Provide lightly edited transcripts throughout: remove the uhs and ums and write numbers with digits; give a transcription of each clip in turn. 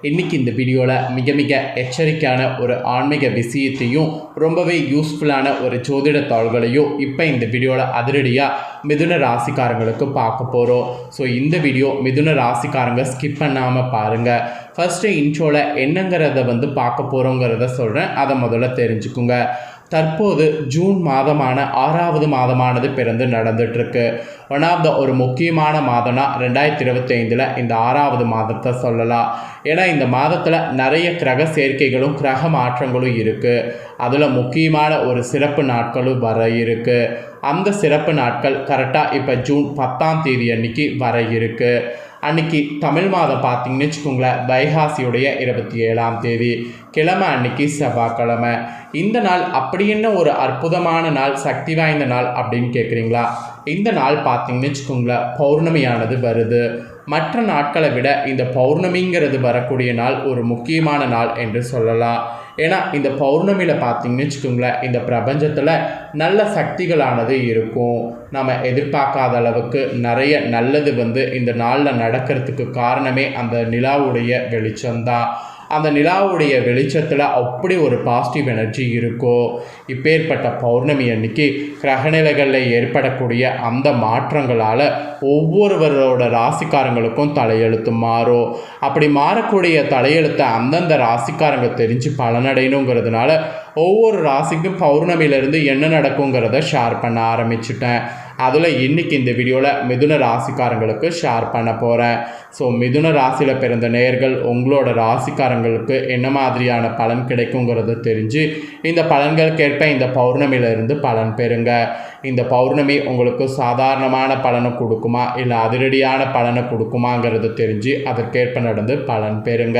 இன்றைக்கி இந்த வீடியோவில் மிக மிக எச்சரிக்கையான ஒரு ஆன்மீக விஷயத்தையும் ரொம்பவே யூஸ்ஃபுல்லான ஒரு ஜோதிட தாள்களையும் இப்போ இந்த வீடியோவில் அதிரடியாக மிதுன ராசிக்காரங்களுக்கு பார்க்க போகிறோம். ஸோ இந்த வீடியோ மிதுன ராசிக்காரங்க ஸ்கிப் பண்ணாமல் பாருங்கள். ஃபஸ்ட்டு இன்ட்ரோவில் என்னங்கிறத பார்க்க போகிறோங்கிறத சொல்கிறேன், அதை முதல்ல தெரிஞ்சுக்குங்க. தற்போது ஜூன் மாதமான 6வது மாதமானது பிறந்து நடந்துகிட்ருக்கு. ஒன் ஆஃப் த ஒரு முக்கியமான மாதம்னா 2025 இந்த 6வது மாதத்தை சொல்லலாம். ஏன்னா இந்த மாதத்தில் நிறைய கிரக சேர்க்கைகளும் கிரக மாற்றங்களும் இருக்குது. அதில் முக்கியமான ஒரு சிறப்பு நாட்களும் வர இருக்குது. அந்த சிறப்பு நாட்கள் கரெக்டாக இப்போ ஜூன் 10ஆம் தேதி அன்னைக்கு வர இருக்குது. அன்றைக்கி தமிழ் மாதம் பார்த்திங்கன்னு வச்சுக்கோங்களேன், வைகாசியுடைய 27ஆம் தேதி கிழமை அன்னைக்கு செவ்வாய்க்கிழமை. இந்த நாள் அப்படி என்ன ஒரு அற்புதமான நாள், சக்தி வாய்ந்த நாள் அப்படின்னு கேட்குறீங்களா? இந்த நாள் பார்த்திங்கன்னு வச்சுக்கோங்களேன், பௌர்ணமியானது வருது. மற்ற நாட்களை விட இந்த பௌர்ணமிங்கிறது வரக்கூடிய நாள் ஒரு முக்கியமான நாள் என்று சொல்லலாம். ஏன்னா இந்த பௌர்ணமியில் பார்த்திங்கன்னு வச்சுக்கோங்களேன், இந்த பிரபஞ்சத்தில் நல்ல சக்திகளானது இருக்கும். நம்ம எதிர்பார்க்காத அளவுக்கு நிறைய நல்லது இந்த நாளில் நடக்கிறதுக்கு காரணமே அந்த நிலாவுடைய வெளிச்சம்தான். அந்த நிலாவுடைய வெளிச்சத்தில் அப்படி ஒரு பாசிட்டிவ் எனர்ஜி இருக்கும். இப்பேற்பட்ட பௌர்ணமி அன்னைக்கு கிரகநிலைகளில் ஏற்படக்கூடிய அந்த மாற்றங்களால் ஒவ்வொருவரோட ராசிக்காரங்களுக்கும் தலையெழுத்து மாறும். அப்படி மாறக்கூடிய தலையெழுத்தை அந்தந்த ராசிக்காரங்க தெரிஞ்சு பலனடையணுங்கிறதுனால ஒவ்வொரு ராசிக்கும் பௌர்ணமியிலேருந்து என்ன நடக்குங்கிறத ஷேர் பண்ண ஆரம்பிச்சுட்டேன். அதில் இன்றைக்கி இந்த வீடியோவில் மிதுன ராசிக்காரங்களுக்கு ஷேர் பண்ண போகிறேன். ஸோ மிதுன ராசியில் பிறந்த நேயர்கள் உங்களோட ராசிக்காரங்களுக்கு என்ன மாதிரியான பலன் கிடைக்குங்கிறத தெரிஞ்சு இந்த பலன்களுக்கேற்ப இந்த பௌர்ணமியிலிருந்து பலன் பெறுங்க. இந்த பௌர்ணமி உங்களுக்கு சாதாரணமான பலனை கொடுக்குமா இல்லை அதிரடியான பலனை கொடுக்குமாங்கிறத தெரிஞ்சு அதற்கேற்ப நடந்து பலன் பெறுங்க.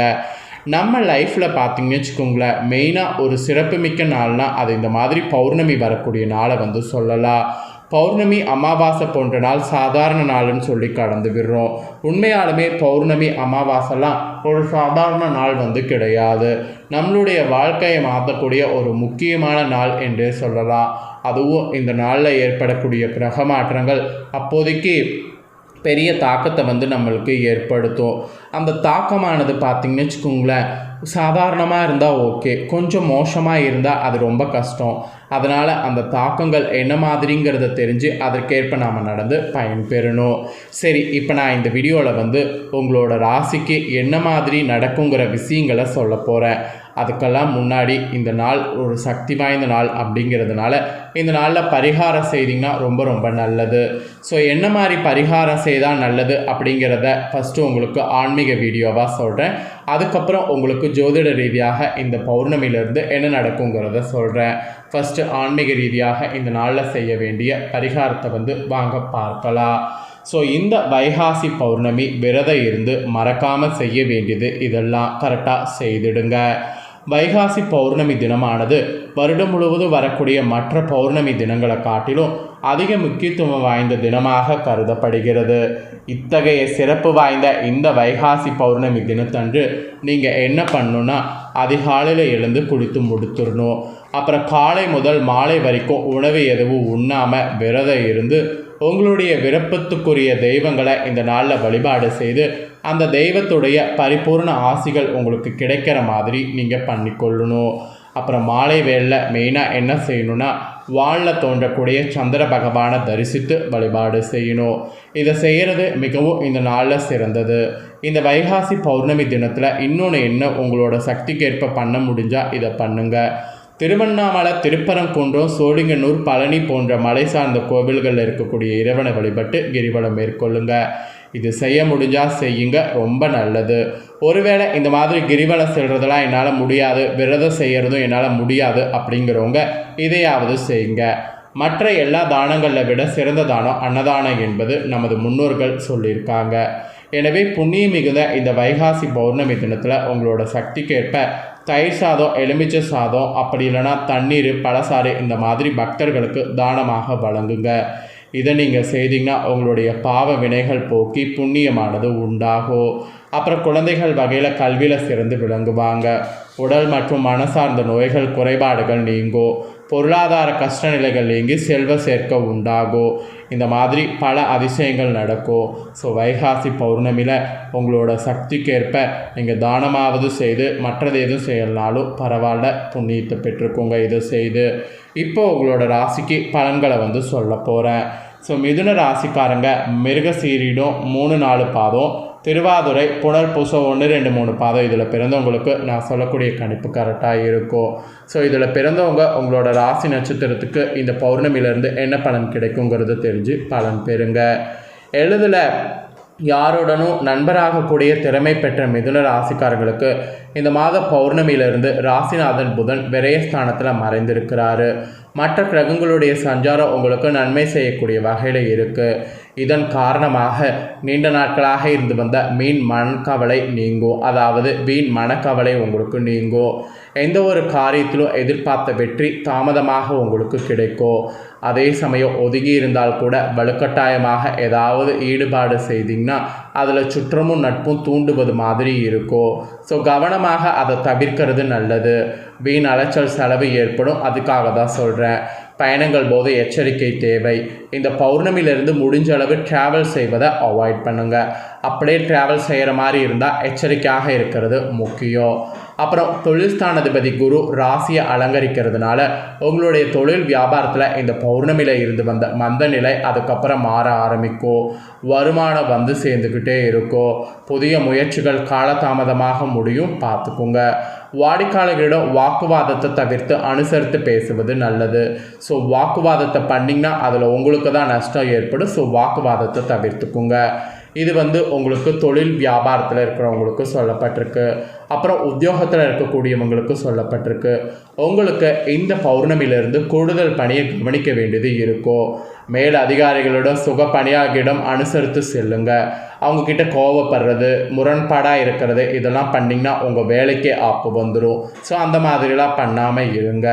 நம்ம லைஃப்பில் பார்த்திங்கன்னு வச்சுக்கோங்களேன், மெயினாக ஒரு சிறப்புமிக்க நாள்னால் அது இந்த மாதிரி பௌர்ணமி வரக்கூடிய நாளை சொல்லலாம். பௌர்ணமி அமாவாசை போன்ற நாள் சாதாரண நாள்னு சொல்லி கடந்து விடுறோம். உண்மையாலுமே பௌர்ணமி அமாவாசைலாம் ஒரு சாதாரண நாள் கிடையாது. நம்மளுடைய வாழ்க்கையை மாற்றக்கூடிய ஒரு முக்கியமான நாள் என்றே சொல்லலாம். அதுவும் இந்த நாளில் ஏற்படக்கூடிய கிரக மாற்றங்கள் அப்போதைக்கு பெரிய தாக்கத்தை நம்மளுக்கு ஏற்படுத்தும். அந்த தாக்கமானது பார்த்திங்கன்னு வச்சுக்கோங்களேன், சாதாரணமாக இருந்தால் ஓகே, கொஞ்சம் மோசமாக இருந்தால் அது ரொம்ப கஷ்டம். அதனால் அந்த தாக்கங்கள் என்ன மாதிரிங்கிறத தெரிஞ்சு அதற்கேற்ப நாம் நடந்து பயன்பெறணும். சரி, இப்போ நான் இந்த வீடியோவில் உங்களோட ராசிக்கு என்ன மாதிரி நடக்குங்கிற விஷயங்களை சொல்ல போகிறேன். அதுக்கெல்லாம் முன்னாடி இந்த நாள் ஒரு சக்தி வாய்ந்த நாள் அப்படிங்கிறதுனால இந்த நாளில் பரிகாரம் செய்திங்கன்னா ரொம்ப ரொம்ப நல்லது. ஸோ என்ன மாதிரி பரிகாரம் செய்தால் நல்லது அப்படிங்கிறத ஃபஸ்ட்டு உங்களுக்கு ஆன்மீக வீடியோவாக சொல்கிறேன். அதுக்கப்புறம் உங்களுக்கு ஜோதிட ரீதியாக இந்த பௌர்ணமியிலேருந்து என்ன நடக்குங்கிறத சொல்கிறேன். ஃபஸ்ட்டு ஆன்மீக ரீதியாக இந்த நாளில் செய்ய வேண்டிய பரிகாரத்தை வாங்க பார்க்கலாம். ஸோ இந்த வைகாசி பௌர்ணமி விரதம் இருந்து மறக்காமல் செய்ய வேண்டியது இதெல்லாம் கரெக்டாக செய்திடுங்க. வைகாசி பௌர்ணமி தினமானது வருடம் முழுவதும் வரக்கூடிய மற்ற பௌர்ணமி தினங்களை காட்டிலும் அதிக முக்கியத்துவம் வாய்ந்த தினமாக கருதப்படுகிறது. இத்தகைய சிறப்பு வாய்ந்த இந்த வைகாசி பௌர்ணமி தினத்தன்று நீங்கள் என்ன பண்ணணுன்னா, அதிகாலையில் எழுந்து குளித்து முடித்துடணும். அப்புறம் காலை முதல் மாலை வரைக்கும் உணவு எதுவும் உண்ணாமல் விரதம் இருந்து உங்களுடைய விருப்பத்துக்குரிய தெய்வங்களை இந்த நாளில் வழிபாடு செய்து அந்த தெய்வத்துடைய பரிபூர்ண ஆசிகள் உங்களுக்கு கிடைக்கிற மாதிரி நீங்கள் பண்ணிக்கொள்ளணும். அப்புறம் மாலை வேளையில் மெயினாக என்ன செய்யணுன்னா, வானில் தோன்றக்கூடிய சந்திர பகவானை தரிசித்து வழிபாடு செய்யணும். இதை செய்கிறது மிகவும் இந்த நாளில் சிறந்தது. இந்த வைகாசி பௌர்ணமி தினத்தில் இன்னொன்று என்ன உங்களோட சக்திக்கேற்ப பண்ண முடிஞ்சால் இதை பண்ணுங்கள். திருவண்ணாமலை, திருப்பரங்குன்றம், சோழிங்கநல்லூர், பழனி போன்ற மலை சார்ந்த கோவில்களில் இருக்கக்கூடிய இறைவனை வழிபட்டு கிரிவலம் மேற்கொள்ளுங்க. இது செய்ய முடிஞ்சால் செய்யுங்க, ரொம்ப நல்லது. ஒருவேளை இந்த மாதிரி கிரிவலம் செல்றதெல்லாம் என்னால் முடியாது, விரதம் செய்கிறதும் என்னால் முடியாது அப்படிங்கிறவங்க இதையாவது செய்யுங்க. மற்ற எல்லா தானங்களை விட சிறந்த தானம் அன்னதானம் என்பது நமது முன்னோர்கள் சொல்லியிருக்காங்க. எனவே புண்ணியம் மிகுந்த இந்த வைகாசி பௌர்ணமி தினத்தில் உங்களோட சக்திக்கேற்ப தயிர் சாதம், எலுமிச்சை சாதம், அப்படி இல்லைனா தண்ணீர், பழசாறு இந்த மாதிரி பக்தர்களுக்கு தானமாக வழங்குங்க. இதை நீங்கள் செய்தீங்கன்னா உங்களுடைய பாவ வினைகள் போக்கி புண்ணியமானது உண்டாகும். அப்புறம் குழந்தைகள் வகையில் கல்வியில் சிறந்து விளங்குவாங்க. உடல் மற்றும் மனசார்ந்த நோய்கள் குறைபாடுகள் நீங்கும். பொருளாதார கஷ்ட நிலைகள் நீங்கி செல்வ சேர்க்க உண்டாகும். இந்த மாதிரி பல அதிசயங்கள் நடக்கும். ஸோ வைகாசி பௌர்ணமியில் உங்களோட சக்திக்கேற்ப நீங்கள் தானமாவது செய்து மற்றது எதுவும் செய்யலனாலும் பரவாயில்ல, புண்ணியத்தை பெற்றுக்கோங்க இதை செய்து. இப்போ உங்களோட ராசிக்கு பலன்களை சொல்ல போகிறேன். ஸோ மிதுன ராசிக்காரங்க மிருகசீரிடம் 3-4 பாதம், திருவாதுரை புனர்பூசம் 1-2-3 பாதம் இதில் பிறந்தவங்களுக்கு நான் சொல்லக்கூடிய கணிப்பு கரெக்டாக இருக்கும். ஸோ இதில் பிறந்தவங்க உங்களோட ராசி நட்சத்திரத்துக்கு இந்த பௌர்ணமியிலேருந்து என்ன பலன் கிடைக்குங்கிறது தெரிஞ்சு பலன் பெறுங்க. எளிதில் யாருடனும் நண்பராகக்கூடிய திறமை பெற்ற மிதுன ராசிக்காரர்களுக்கு இந்த மாத பௌர்ணமியிலிருந்து ராசிநாதன் புதன் விரயஸ்தானத்தில் மறைந்திருக்கிறாரு. மற்ற கிரகங்களுடைய சஞ்சாரம் உங்களுக்கு நன்மை செய்யக்கூடிய வகையில் இருக்குது. இதன் காரணமாக நீண்ட நாட்களாக இருந்து வந்த மனக்கவலை நீங்கும். அதாவது வீண் மனக்கவலை உங்களுக்கு நீங்கும். எந்த ஒரு காரியத்திலும் எதிர்பார்த்த வெற்றி தாமதமாக உங்களுக்கு கிடைக்கும். அதே சமயம் ஒதுங்கி இருந்தால் கூட வலுக்கட்டாயமாக ஏதாவது ஈடுபாடு செய்தீங்கன்னா அதில் சுற்றமும் நட்பும் தூண்டுவது மாதிரி இருக்கும். ஸோ கவனமாக அதை தவிர்க்கிறது நல்லது. வீண் அலைச்சல் செலவு ஏற்படும். அதுக்காக தான் சொல்கிறேன். பயணங்கள் போது எச்சரிக்கை தேவை. இந்த பௌர்ணமியிலிருந்து முடிஞ்ச அளவு ட்ராவல் செய்வதை அவாய்ட் பண்ணுங்கள். அப்படியே ட்ராவல் செய்கிற மாதிரி இருந்தால் எச்சரிக்கையாக இருக்கிறது முக்கியம். அப்புறம் தொழில் ஸ்தானாதிபதி குரு ராசியை அலங்கரிக்கிறதுனால உங்களுடைய தொழில் வியாபாரத்தில் இந்த பௌர்ணமியில் இருந்து வந்த மந்த நிலை அதுக்கப்புறம் மாற ஆரம்பிக்கும். வருமானம் சேர்ந்துக்கிட்டே இருக்கும். புதிய முயற்சிகள் காலதாமதமாக முடியும், பார்த்துக்குங்க. வாடிக்கையாளர்களிடம் வாக்குவாதத்தை தவிர்த்து அனுசரித்து பேசுவது நல்லது. ஸோ வாக்குவாதத்தை பண்ணிங்கன்னா அதில் உங்களுக்கு தான் நஷ்டம் ஏற்படும். ஸோ வாக்குவாதத்தை தவிர்த்துக்குங்க. இது உங்களுக்கு தொழில் வியாபாரத்தில் இருக்கிறவங்களுக்கு சொல்லப்பட்டிருக்கு. அப்புறம் உத்தியோகத்தில் இருக்கக்கூடியவங்களுக்கு சொல்லப்பட்டிருக்கு. உங்களுக்கு இந்த பௌர்ணமியிலிருந்து கூடுதல் பணியை கவனிக்க வேண்டியது இருக்கும். மேல் அதிகாரிகளிடம் சுக பணியாளர்களிடம் அனுசரித்து செல்லுங்க. அவங்கக்கிட்ட கோவப்படுறது, முரண்பாடாக இருக்கிறது, இதெல்லாம் பண்ணிங்கன்னா உங்கள் வேலைக்கே ஆப்பு வந்துடும். ஸோ அந்த மாதிரிலாம் பண்ணாமல் இருங்க.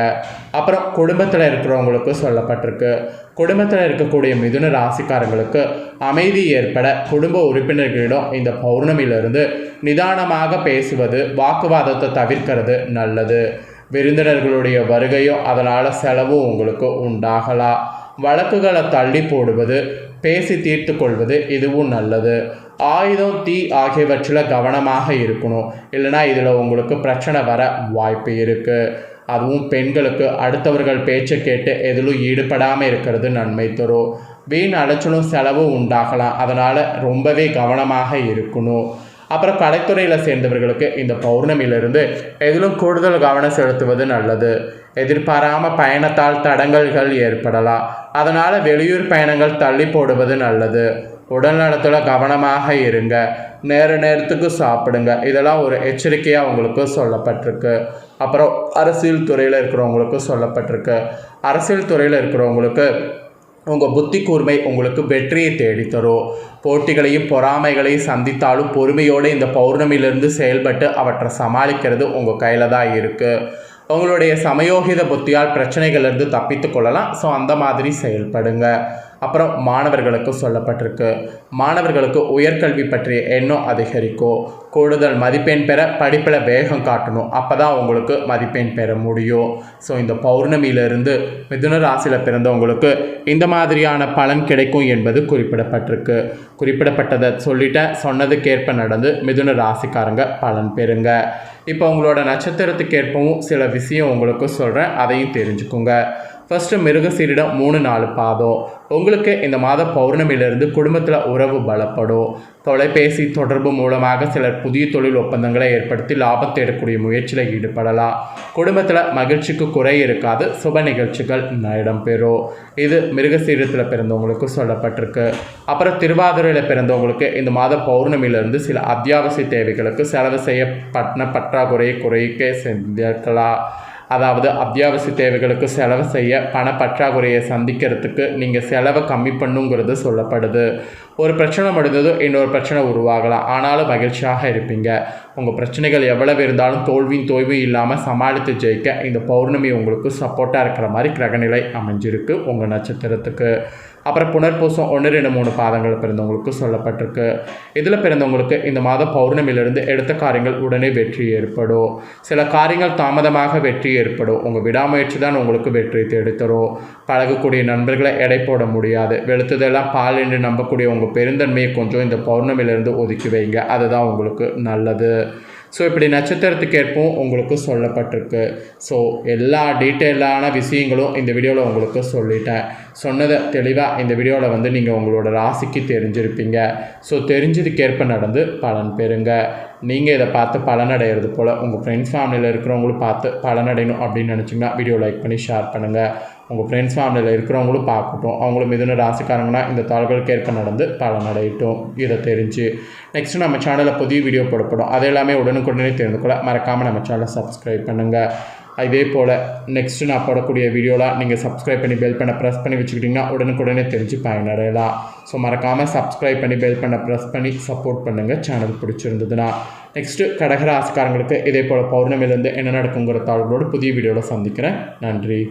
அப்புறம் குடும்பத்தில் இருக்கிறவங்களுக்கு சொல்லப்பட்டிருக்கு. குடும்பத்தில் இருக்கக்கூடிய மிதுன ராசிக்காரங்களுக்கு அமைதி ஏற்பட குடும்ப உறுப்பினர்களிடம் இந்த பௌர்ணமியிலிருந்து நிதானமாக பேசுவது, வாக்குவாதத்தை தவிர்க்கிறது நல்லது. விருந்தினர்களுடைய வருகையும் அதனால் செலவும் உங்களுக்கு உண்டாகலாம். வழக்குகளை தள்ளி போடுவது, பேசி தீர்த்து கொள்வது இதுவும் நல்லது. ஆயுதம், தீ ஆகியவற்றில் கவனமாக இருக்கணும். இல்லைனா இதில் உங்களுக்கு பிரச்சனை வர வாய்ப்பு இருக்குது. அதுவும் பெண்களுக்கு அடுத்தவர்கள் பேச்சை கேட்டு எதிலும் ஈடுபடாமல் இருக்கிறது நன்மை தரும். வீண் அலைச்சலும் செலவும் உண்டாகலாம். அதனால் ரொம்பவே கவனமாக இருக்கணும். அப்புறம் கலைத்துறையில் சேர்ந்தவர்களுக்கு இந்த பௌர்ணமியிலிருந்து எதிலும் கூடுதல் கவனம் செலுத்துவது நல்லது. எதிர்பாராமல் பயணத்தால் தடங்கல்கள் ஏற்படலாம். அதனால் வெளியூர் பயணங்கள் தள்ளி போடுவது நல்லது. உடல்நலத்தில் கவனமாக இருங்க. நேரத்துக்கு சாப்பிடுங்க. இதெல்லாம் ஒரு எச்சரிக்கையாக உங்களுக்கு சொல்லப்பட்டிருக்கு. அப்புறம் அரசியல் துறையில் இருக்கிறவங்களுக்கு சொல்லப்பட்டிருக்கு. அரசியல் துறையில் இருக்கிறவங்களுக்கு உங்கள் புத்தி கூர்மை உங்களுக்கு வெற்றியை தேடித்தரும். போட்டிகளையும் பொறாமைகளையும் சந்தித்தாலும் பொறுமையோடு இந்த பௌர்ணமியிலிருந்து செயல்பட்டு அவற்றை சமாளிக்கிறது உங்கள் கையில் தான் இருக்குது. உங்களுடைய சமயோகித புத்தியால் பிரச்சனைகளிலிருந்து தப்பித்து கொள்ளலாம். ஸோ அந்த மாதிரி செயல்படுங்க. அப்புறம் மாணவர்களுக்கு சொல்லப்பட்டிருக்கு. மாணவர்களுக்கு உயர்கல்வி பற்றிய எண்ணம் அதிகரிக்கும். கூடுதல் மதிப்பெண் பெற படிப்பில் வேகம் காட்டணும். அப்போ தான் உங்களுக்கு மதிப்பெண் பெற முடியும். ஸோ இந்த பௌர்ணமியிலிருந்து மிதுன ராசியில் பிறந்தவங்களுக்கு இந்த மாதிரியான பலன் கிடைக்கும் என்பது குறிப்பிடப்பட்டிருக்கு. குறிப்பிடப்பட்டதை சொல்லிட்டேன். சொன்னதுக்கேற்ப நடந்து மிதுன ராசிக்காரங்க பலன் பெறுங்க. இப்போ உங்களோட நட்சத்திரத்துக்கேற்பவும் சில விஷயம் உங்களுக்கு சொல்கிறேன், அதையும் தெரிஞ்சுக்குங்க. ஃபஸ்ட்டு மிருகசீரிடம் 3-4 பாதம். உங்களுக்கு இந்த மாத பௌர்ணமியிலிருந்து குடும்பத்தில் உறவு பலப்படும். தொலைபேசி தொடர்பு மூலமாக சிலர் புதிய தொழில் ஒப்பந்தங்களை ஏற்படுத்தி லாபத்தை எடுக்கக்கூடிய முயற்சியில் ஈடுபடலாம். குடும்பத்தில் மகிழ்ச்சிக்கு குறை இருக்காது. சுப நிகழ்ச்சிகள் இடம்பெறும். இது மிருகசீரத்தில் பிறந்தவங்களுக்கு சொல்லப்பட்டிருக்கு. அப்புறம் திருவாதிரையில் பிறந்தவங்களுக்கு இந்த மாத பௌர்ணமியிலிருந்து சில அத்தியாவசிய தேவைகளுக்கு செலவு செய்யப்பட்ட பற்றாக்குறையை குறைக்க செஞ்சிருக்கலாம். அதாவது அத்தியாவசிய தேவைகளுக்கு செலவு செய்ய பண பற்றாக்குறையை சந்திக்கிறதுக்கு நீங்கள் செலவை கம்மி பண்ணுங்கிறது சொல்லப்படுது. ஒரு பிரச்சனை முடிந்ததும் இன்னொரு பிரச்சனை உருவாகலாம். ஆனாலும் மகிழ்ச்சியாக இருப்பீங்க. உங்கள் பிரச்சனைகள் எவ்வளவு இருந்தாலும் தோல்வியும் தோய்வும் இல்லாமல் சமாளித்து ஜெயிக்க இந்த பௌர்ணமி உங்களுக்கு சப்போர்ட்டாக இருக்கிற மாதிரி கிரகநிலை அமைஞ்சிருக்கு உங்கள் நட்சத்திரத்துக்கு. அப்புறம் புனர்பூசம் 1, 2, 3 பாதங்கள் பிறந்தவங்களுக்கு சொல்லப்பட்டிருக்கு. இதில் பிறந்தவங்களுக்கு இந்த மாதம் பௌர்ணமியிலிருந்து எடுத்த காரியங்கள் உடனே வெற்றி ஏற்படும். சில காரியங்கள் தாமதமாக வெற்றி ஏற்படும். உங்கள் விடாமுயற்சி தான் உங்களுக்கு வெற்றி தேடித்தரும். பழகக்கூடிய நண்பர்களை எடை போட முடியாது. வெளுத்ததெல்லாம் பால் என்று நம்பக்கூடிய உங்கள் பெருந்தன்மையை கொஞ்சம் இந்த பௌர்ணமியிலிருந்து ஒதுக்கி வைங்க. அதுதான் உங்களுக்கு நல்லது. ஸோ இப்படி நட்சத்திரத்துக்கு ஏற்பவும் உங்களுக்கு சொல்லப்பட்டிருக்கு. ஸோ எல்லா டீட்டெயிலான விஷயங்களும் இந்த வீடியோவில் உங்களுக்கு சொல்லிட்டேன். சொன்னதை தெளிவாக இந்த வீடியோவில் நீங்கள் உங்களோட ராசிக்கு தெரிஞ்சிருப்பீங்க. ஸோ தெரிஞ்சதுக்கேற்ப நடந்து பலன் பெறுங்க. நீங்கள் இதை பார்த்து பலனடைகிறது போல் உங்கள் ஃப்ரெண்ட்ஸ் ஃபேமிலியில் இருக்கிறவங்களும் பார்த்து பலனடையணும் அப்படின்னு நினச்சிங்கன்னா வீடியோ லைக் பண்ணி ஷேர் பண்ணுங்கள். உங்கள் ஃப்ரெண்ட்ஸ் ஃபேமிலியில் இருக்கிறவங்களும் பார்க்கட்டும். அவங்களும் மிதுன ராசிக்காரங்கன்னா இந்த தாள்களுக்கு ஏற்ப நடந்து பலனடையட்டும். இதை தெரிஞ்சு நெக்ஸ்ட்டு நம்ம சேனலில் புதிய வீடியோ போடப்படும். அது எல்லாமே உடனுக்குடனே தெரிந்து கொள்ள மறக்காமல் நம்ம சேனலை சப்ஸ்கிரைப் பண்ணுங்கள். இதே போல் நெக்ஸ்ட்டு நான் போடக்கூடிய வீடியோலாம் நீங்கள் சப்ஸ்கிரைப் பண்ணி பெல் பண்ண ப்ரெஸ் பண்ணி வச்சுக்கிட்டிங்கன்னா உடனுக்குடனே தெரிஞ்சு பயனடையலாம். ஸோ மறக்காமல் சப்ஸ்கிரைப் பண்ணி பெல் பண்ண ப்ரெஸ் பண்ணி சப்போர்ட் பண்ணுங்கள் சேனல் பிடிச்சிருந்ததுன்னா. நெக்ஸ்ட்டு கடகராசிக்காரங்களுக்கு இதே போல் பௌர்ணமியிலேருந்து என்ன நடக்குங்கிற தாள்களோடு புதிய வீடியோவில் சந்திக்கிறேன். நன்றி.